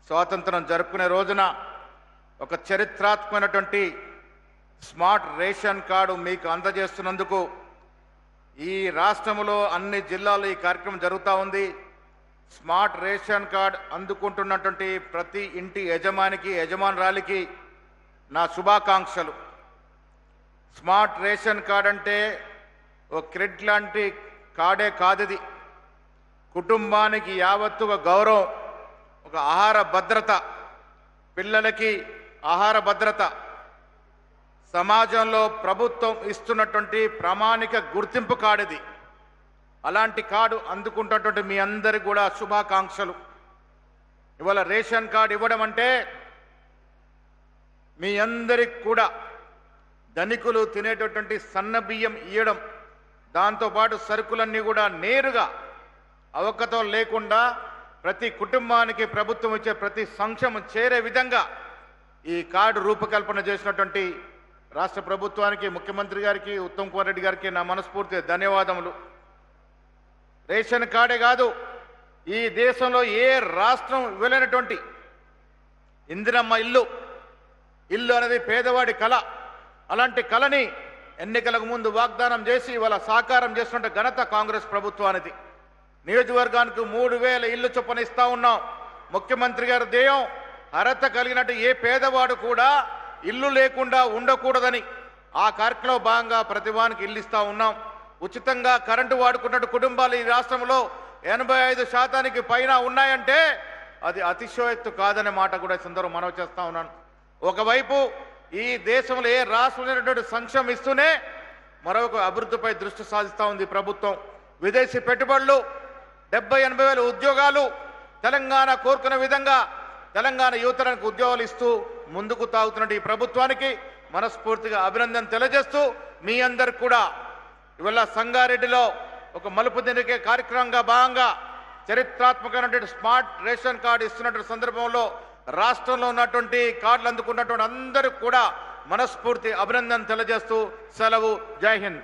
స్వాతంత్రం జరుపుకునే రోజున ఒక చరిత్రాత్మకమైనటువంటి స్మార్ట్ రేషన్ కార్డు మీకు అందజేస్తున్నందుకు ఈ రాష్ట్రంలో అన్ని జిల్లాల్లో ఈ కార్యక్రమం జరుగుతూ ఉంది. స్మార్ట్ రేషన్ కార్డ్ అందుకుంటున్నటువంటి ప్రతి ఇంటి యజమానికి యజమానురాలికి నా శుభాకాంక్షలు. స్మార్ట్ రేషన్ కార్డ్ అంటే ఒక క్రెడిట్ లాంటి కార్డే కాదు. కుటుంబానికి యావత్తు ఒక గౌరవం, ఒక ఆహార భద్రత, పిల్లలకి ఆహార భద్రత, సమాజంలో ప్రభుత్వం ఇస్తున్నటువంటి ప్రామాణిక గుర్తింపు కార్డు ఇది. అలాంటి కార్డు అందుకుంటున్నటువంటి మీ అందరికి కూడా శుభాకాంక్షలు. ఇవాళ రేషన్ కార్డు ఇవ్వడం అంటే మీ అందరికి కూడా ధనికులు తినేటటువంటి సన్న బియ్యం ఇవ్వడం, దాంతోపాటు సరుకులన్నీ కూడా నేరుగా అవకతో లేకుండా ప్రతి కుటుంబానికి ప్రభుత్వం ఇచ్చే ప్రతి సంక్షేమం చేరే విధంగా ఈ కార్డు రూపకల్పన చేసినటువంటి రాష్ట్ర ప్రభుత్వానికి, ముఖ్యమంత్రి గారికి, ఉత్తమ్ కుమార్ రెడ్డి గారికి నా మనస్ఫూర్తి ధన్యవాదములు. రేషన్ కార్డే కాదు, ఈ దేశంలో ఏ రాష్ట్రం ఇవ్వలేనటువంటి ఇందిరమ్మ ఇల్లు అనేది పేదవాడి కళ. అలాంటి కళని ఎన్నికలకు ముందు వాగ్దానం చేసి ఇవాళ సాకారం చేస్తున్న ఘనత కాంగ్రెస్ ప్రభుత్వానికి. నియోజకవర్గానికి 3000 ఇల్లు చొప్పున ఇస్తా ఉన్నాం. ముఖ్యమంత్రి గారి ధ్యేయం అర్హత కలిగినట్టు ఏ పేదవాడు కూడా ఇల్లు లేకుండా ఉండకూడదని ఆ కార్యక్రమంలో భాగంగా ప్రతి వానికి ఇల్లు ఇస్తా ఉన్నాం. ఉచితంగా కరెంటు వాడుకున్నట్టు కుటుంబాలు ఈ రాష్ట్రంలో 85% పైన ఉన్నాయంటే అది అతిశయోక్తి కాదనే మాట కూడా సందర్భంగా మనవి చేస్తా ఉన్నాను. ఒకవైపు ఈ దేశంలో ఏ రాష్ట్రంలో సంక్షేమం ఇస్తూనే మరొక అభివృద్ధిపై దృష్టి సాధిస్తూ ఉంది ప్రభుత్వం. విదేశీ పెట్టుబడులు, 70-80 వేల ఉద్యోగాలు, తెలంగాణ కోరుకున్న విధంగా తెలంగాణ యువతరానికి ఉద్యోగాలు ఇస్తూ ముందుకు తాగుతున్న ఈ ప్రభుత్వానికి మనస్ఫూర్తిగా అభినందన తెలియజేస్తూ మీ అందరికి కూడా ఇవాళ సంగారెడ్డిలో ఒక మలుపు తిరిగే కార్యక్రమంగా భాగంగా చరిత్రాత్మకమైనటువంటి స్మార్ట్ రేషన్ కార్డు ఇస్తున్నటువంటి సందర్భంలో రాష్ట్రంలో ఉన్నటువంటి కార్డులు అందుకున్నటువంటి అందరికి కూడా మనస్ఫూర్తి అభినందన తెలియజేస్తూ సెలవు. జై హింద్.